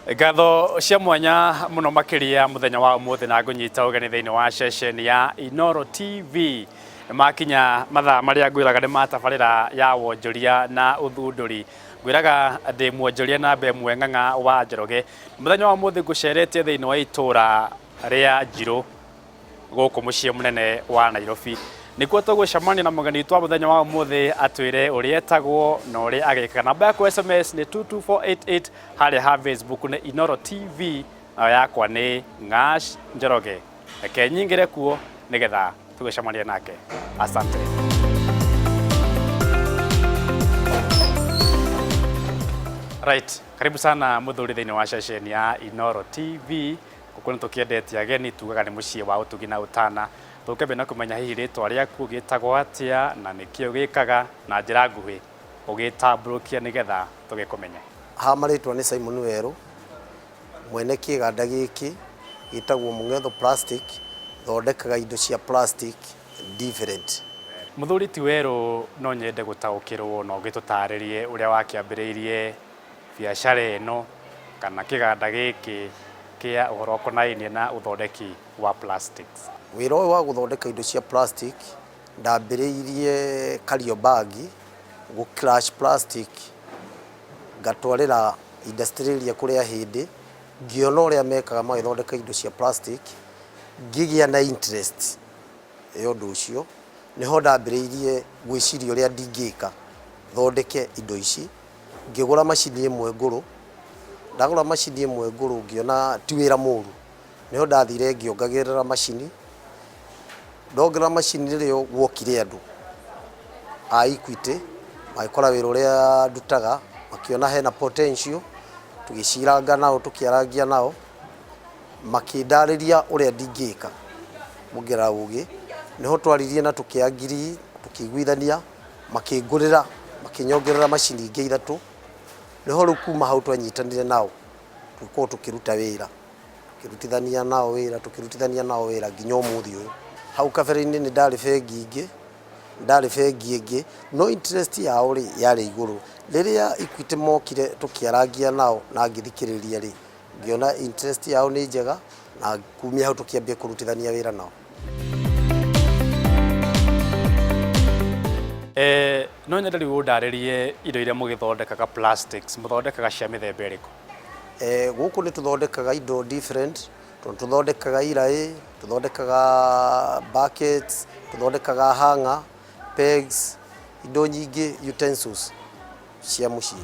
Ngatho cia mwanya muno makiria muthenya wa umuthi na ngunyita ugeni thiini wa session ya Inooro TV makinya mathaa maria ngwiraga ni matabarira ya wonjoria na uthunduri ngwiraga ndi mwonjoria na mbe mweng'ang'a wa Njoroge muthenya wa umuthi nguceretie thiini wa itura ria Njiro guku mucii munene wa Nairobi nikuo tugucemania na mugeni witũ wa muthenya wa umuthi atwire uria etagwo na uria agikaga. Namba yakwa SMS ni 22488 haria ha Facebook ni Inooro TV na yakwa ni Ng'ash Njoroge. Reke nyingire kuo nigetha tugucemania nake. Asante. Right, karibu sana muthuri thiini wa session ya Inooro TV. Kuko tukiendetie ageni tugaga ni mucii wa utugi na utana tukebe na kumenya hihi ritwa riaku gitagwo atia na nikio gikaga na njira nguhi ugitamburukia nigetha tugikumenya. Ha maritwa ni Simon Weru mwene kiganda giki gitagwo Mung'etho Plastic thondekaga indo cia plastic different. Muthuri ti Weru no nyende gutaukirwo no gitutaririe uria wakiambiriirie biacara eno kana kiganda giki kia uhoro konainie na uthondeki wa plastics. Wira ũyũ wa guthondeka indo cia plastic ndambĩrĩirie Kariobagi gu crash plastic ngatwarĩra industry iria kũrĩa hĩndĩ ngiona ũrĩa mekaga magĩthondeka indo cia plastic ngĩgĩa na interest ũndũ ũcio niho ndambĩrĩirie gwĩciria ũrĩa ndingĩka thondeke indo ici ngĩgũra macini ĩmwe ngũrũ ndagũra macini ĩmwe ngũrũ ngĩona ti wĩra mũru niho ndathire ngĩongagĩrĩra macini ndongerera macini rĩo gwokire andũ a Equity magĩkora wĩra ũrĩa ndutaga makiona hena potential tũgĩciranga nao tũkĩarangia nao makĩndarĩria ũrĩa ndingĩka mũngera ũgĩ niho twaririe na tũkĩangiri tũkĩiguithania makĩngũrĩra makĩnyongerera macini ingĩ ithatũ niho rĩu kuma hau twanyitanire nao tũkorwo tũkĩruta wĩra tukirutithania nao wĩra nginya ũmũthĩ ũyũ. Hau kabere-inĩ nĩ ndarĩ bengi ĩngĩ no interest yao rĩ yarĩ igũrũ. Rĩrĩa Equity mokire tũkĩarangia nao na ngĩthikĩrĩria rĩ ngĩona interest yao nĩ njega na kumia hau tũkĩambia kũrutithania wĩra nao. No nyende rĩu ũndarĩrie indo iria mũgĩthondekaga plastics mũthondekaga cia mĩthemba ĩrĩkũ? Gũkũ nĩ tũthondekaga indo different, tũthondekaga iraĩ, tũthondekaga buckets, tũthondekaga hanger, pegs, indo nyingĩ, utensils cia mũciĩ.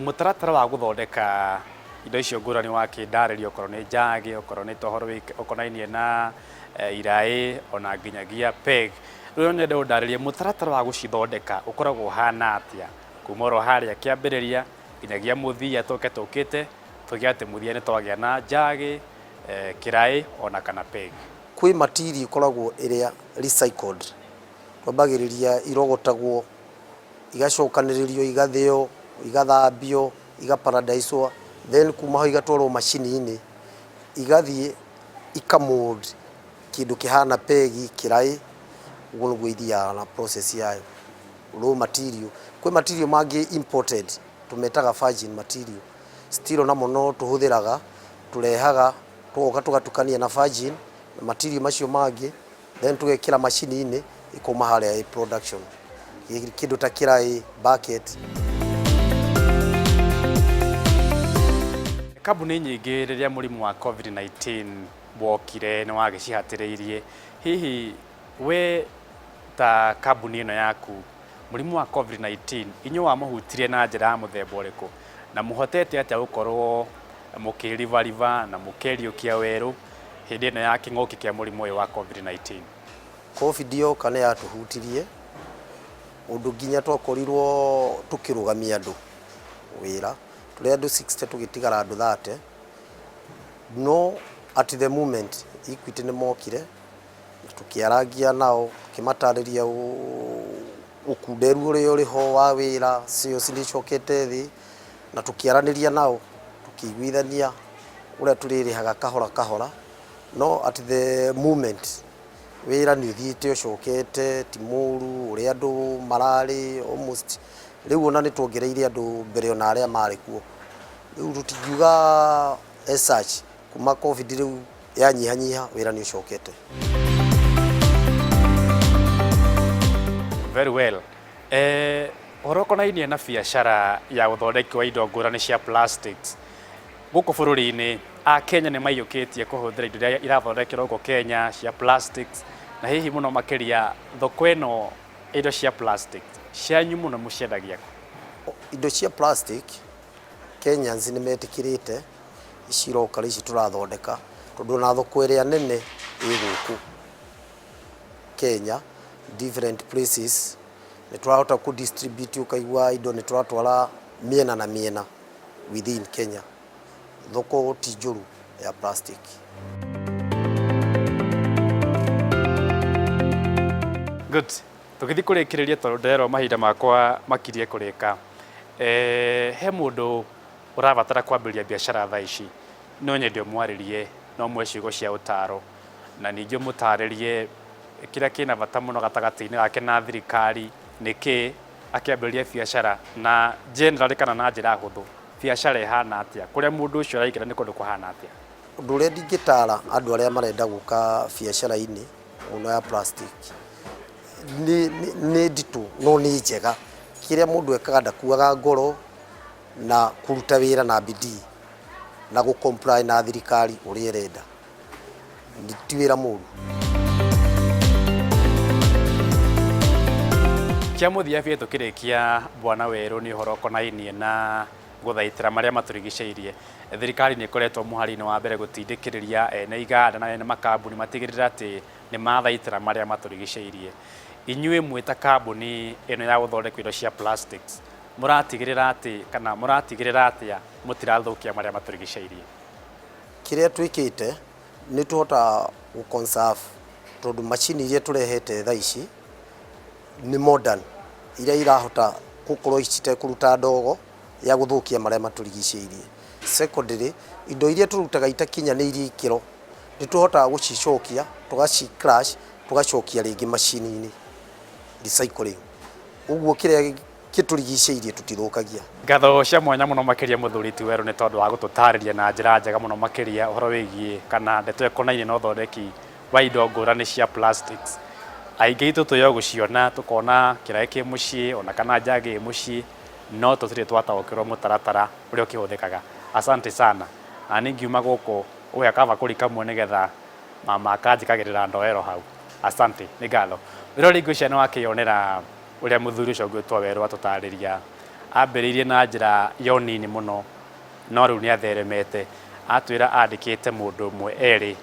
Mũtaratara wa gũthondeka indo icio ngũrani wakĩndarĩria okorwo nĩ njagi, okorwo nĩ tohoro ũkonainie na iraĩ ona nginyagia peg. Rĩu nyende ũndarĩrie mũtaratara wa gũcithondeka ũkoragwo hana atĩa kuma oro harĩa kĩambĩrĩria nginyagia mũthia tũkĩte tũgĩa atĩ mũthia nĩ twagĩa na njagi kĩraĩ ona kana peg. Kwĩ material ikoragwo ĩrĩa recycled twambagĩrĩria irogotagwo igacokanĩrĩrio igathĩo igathambio igaparadicwo then kuma hau igatwarwo macini-inĩ igathiĩ ikamold kĩndũ kĩhana pegi kĩraĩ ũguo nĩguo ithiaga na process yayo raw material. Kwĩ material mangĩ imported tumetaga virgin material still namo no tuhũthĩraga turehaga tugoka tugatukania na virgin na material macio mangĩ then tugekĩra macini-inĩ ikoma harĩa production kĩndũ ta kĩraĩ bucket. Kambuni nyingĩ rĩrĩa mũrimũ wa COVID-19 wokire nĩ wagĩcihatĩrĩirie hihi we ta kambuni ĩno yaku mũrimũ wa COVID-19 inyuĩ wamũhutirie na njĩra ya mũthemba ũrĩkũ na mũhotete atĩa gũkorwo mũkĩrivariva na mũkĩriũkia werũ hĩndĩ ĩno ya kĩng'ũki kĩa mũrimũ ũyũ wa COVID-19? COVID yoka nĩ yatũhutirie ũndũ nginya twakorirwo tũkĩrũgamia andũ wĩra tũrĩ andũ 60 tũgĩtigara andũ 30 no at the moment Equity nĩ mokire tũkĩarangia nao tũkĩmatarĩria ũkunderu ũrĩa ũrĩho wa wĩra cio cinĩcokete thĩ na tũkĩaranĩria nao tũkĩiguithania ũrĩa tũrĩrĩhaga kahora kahora no at the moment wĩra nĩ ũthiĩte ũcokete ti mũru ũrĩa andũ mararĩ almost riu ona ni tuongereire andu mbere ona aria mari kuo riu tutingiuga such kuma covid riu yanyihanyiha wira ni ucokete. Very well. Horokonainie na biacara ya uthondeki wa indo ngũrani cia plastics gũkũ bũrũri-inĩ, Akenya nĩ maiyũkĩtie kũhũthĩra indo iria irathondekerwo gũkũ Kenya cia plastics, na hihi mũno makĩria thoko ĩno indo cia plastic cianyu mũno mũciendagia kũ? Indo cia plastic Kenyans nĩ metĩkĩrĩte iciroka ici tũrathondeka tondũ na thoko ĩrĩa nene ĩ gũkũ Kenya, different places nĩ tũrahota ku distribute ukaigua indo nĩ tũratwara miena na miena within Kenya. Thoko ti njũru ya plastic. Good. Tũgĩthiĩ kũrĩkĩrĩria tondũ nderwo mahinda makwa makirie kũrĩka. He mũndũ ũrabatara kwambĩrĩria biacara thaa ici, no nyende ũmwarĩrie, no mwe ciugo cia ũtaro na ningĩ mũtarĩrie kĩrĩa kĩna bata mũno gatagatĩ-inĩ gake na thirikari nĩkĩ akĩambĩrĩria biacara na generally kana na njĩra hũthũ biacara ihana atĩa, kũrĩa mũndũ ũcio araikara nĩ kũndũ kũhana atĩa? Ũndũ ũrĩa ndingĩtara andũ arĩa marenda gũka biacara-inĩ mũno ya plastic nĩ nditũ no nĩ njega. Kĩrĩa mũndũ ekaga ndakuaga ngoro na kũruta wĩra na bidii na gũ-comply na thirikari ũrĩa ĩrenda, ti wĩra mũru. Kĩa mũthia biũ tũkĩrĩkia Bwana Werũ nĩ ũhoro ũkonainie na gũthaitĩra marĩa matũrigicĩirie. Thirikari nĩ ĩkoretwo mũhari-inĩ wa mbere gũtindĩkĩrĩria ene iganda na ene makambuni matigĩrĩra atĩ nĩ mathaitĩra marĩa matũrigicĩirie. Inyuĩ mwĩ ta kambuni ĩno ya gũthondeka indo cia plastics mũratigĩrĩra atĩ kana mũratigĩrĩra atĩa mũtirathũkia marĩa matũrigicĩirie? Kĩrĩa twĩkĩte nĩ tũhota gũ-conserve tondũ macini iria tũrehete thaa ici nĩ modern, iria irahota gũkorwo citekũruta ndogo ya gũthũkia marĩa matũrigicĩirie. Secondary, indo iria tũrutaga itakinyanĩirie ikĩro nĩ tũhotaga gũcicokia tũgaci-crash tũgacokia rĩngĩ macini-inĩ recycling. Ũguo kĩrĩa gĩtũrigicĩirie tũtithũkagia. Ngatho cia mwanya mũno makĩria mũthuri ti Werũ nĩ tondũ wa gũtũtarĩria na njĩra njega mũno makĩria ũhoro wĩgiĩ kana ndeto ĩkonainie na ũthondeki wa indo ngũrani cia plastics. Aingĩ itũ tũyo gũciona tũkona kĩraĩ kĩ mũciĩ ona kana njagi ĩ mũciĩ, no tũtirĩ twataũkĩrwo mũtaratara ũrĩa ũkĩhũthĩkaga. Asante sana. Na nĩ ngiuma gũkũ ũgĩa kaba kũri kamwe nĩgetha mama akanjĩkagĩrĩra ndoero hau. Asante, nĩ ngatho. Wĩrori ngwĩciria nĩ wakĩyonera ũrĩa mũthuri ũcio ũgwĩtwo Werũ atũtarĩria. Ambĩrĩirie na njĩra ya ũnini mũno no rĩu nĩ atheremete. Atwĩra andĩkĩte mũndũ ũmwe erĩ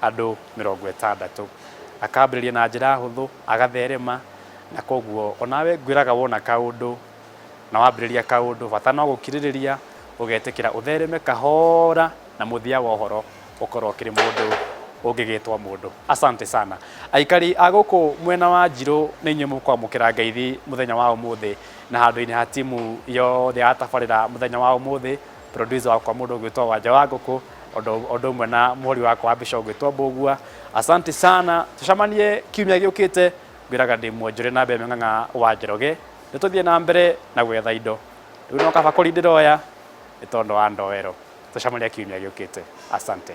andũ 60. Akambĩrĩria na njĩra hũthũ agatherema, na koguo onawe ngwĩraga wona kaũndũ na wambĩrĩria kaũndũ bata no gũkirĩrĩria ũgetĩkĩra ũthereme kahora na mũthia wa ũhoro ũkorwo kĩrĩ mũndũ ũngĩgĩtwo mũndũ. Asante sana. Aikari a gũkũ mwena wa Njirũ nĩ inyuĩ mũkwamũkĩra ngeithi mũthenya wa ũmũthĩ na handũ-inĩ ha timu yothe ya tabarĩra mũthenya wa ũmũthĩ, producer wakwa mũndũ ũgwĩtwo Wanja wa Ngũkũ, ũndũ ũmwe na mũhũri wakwa wa mbica ũgwĩtwo Mbũgua. Asante sana. Tucemanie kiumia gĩũkĩte. Ngwĩraga ndĩ mwonjore na mbere Ng'ang'a wa Njoroge. Nĩ tũthiĩ na mbere na gwetha indo. Rĩu no kaba kũrindĩra oya nĩ tondũ wa ndoero. Tucemanie kiumia gĩũkĩte. Asante.